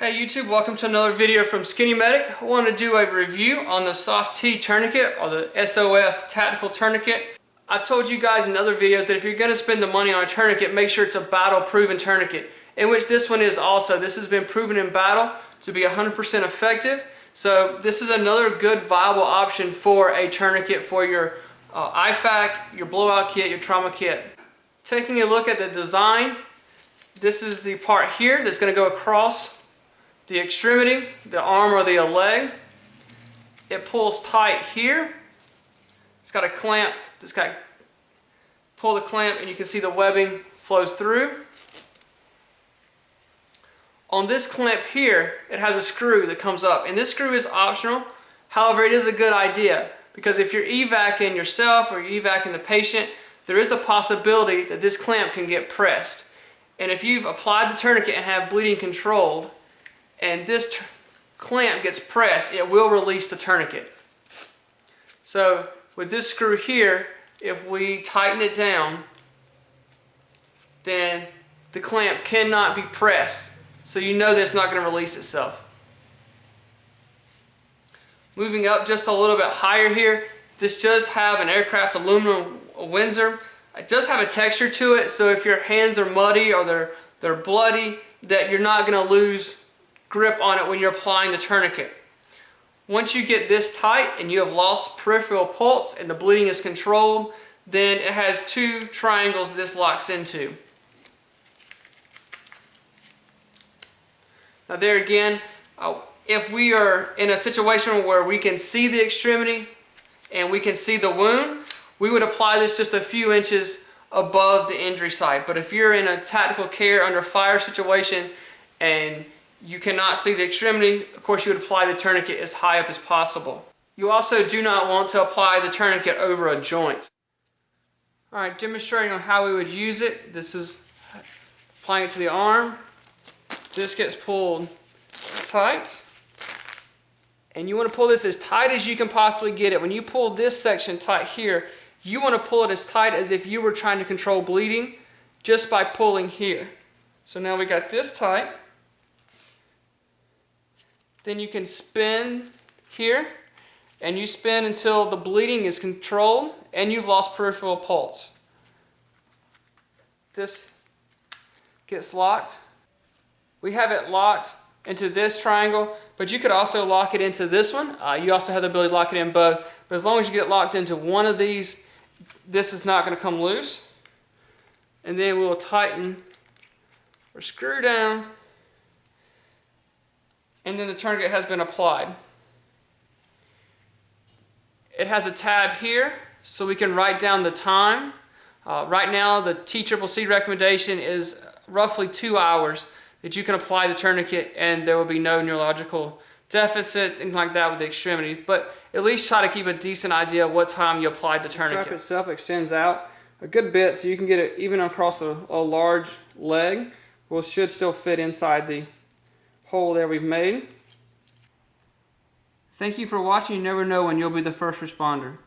Hey YouTube, welcome to another video from SkinnyMedic. I want to do a review on the SOF-T tourniquet or the SOF Tactical Tourniquet. I've told you guys in other videos that if you're going to spend the money on a tourniquet, make sure it's a battle-proven tourniquet, in which this one is also. This has been proven in battle to be 100% effective. So this is another good viable option for a tourniquet for your IFAK, your blowout kit, your trauma kit. Taking a look at the design, this is the part here that's going to go across the extremity, the arm or the leg. It pulls tight here. It's got a clamp. It's got pull the clamp and you can see the webbing flows through. On this clamp here, it has a screw that comes up, and this screw is optional. However, it is a good idea because if you're evacing yourself or you're evacing the patient, there is a possibility that this clamp can get pressed. And if you've applied the tourniquet and have bleeding controlled, and this clamp gets pressed, it will release the tourniquet. So with this screw here, if we tighten it down, then the clamp cannot be pressed. So you know that it's not going to release itself. Moving up just a little bit higher here, this does have an aircraft aluminum Windsor. It does have a texture to it, so if your hands are muddy or they're bloody, that you're not going to lose grip on it when you're applying the tourniquet. Once you get this tight and you have lost peripheral pulse and the bleeding is controlled, then it has two triangles this locks into. Now there again, if we are in a situation where we can see the extremity and we can see the wound, we would apply this just a few inches above the injury site. But if you're in a tactical care under fire situation and you cannot see the extremity, of course you would apply the tourniquet as high up as possible. You also do not want to apply the tourniquet over a joint. Alright, demonstrating on how we would use it. This is applying it to the arm. This gets pulled tight. And you want to pull this as tight as you can possibly get it. When you pull this section tight here, you want to pull it as tight as if you were trying to control bleeding just by pulling here. So now we got this tight. Then you can spin here, and you spin until the bleeding is controlled and you've lost peripheral pulse. This gets locked. We have it locked into this triangle, but you could also lock it into this one. You also have the ability to lock it in both, but as long as you get locked into one of these, this is not going to come loose. And then we'll tighten or screw down, and then the tourniquet has been applied. It has a tab here so we can write down the time. Right now the T-CCC recommendation is roughly 2 hours that you can apply the tourniquet and there will be no neurological deficits, anything like that with the extremity. But at least try to keep a decent idea of what time you applied the tourniquet. The strap itself extends out a good bit so you can get it even across a large leg. Well, it should still fit inside the hole there we've made. Thank you for watching. You never know when you'll be the first responder.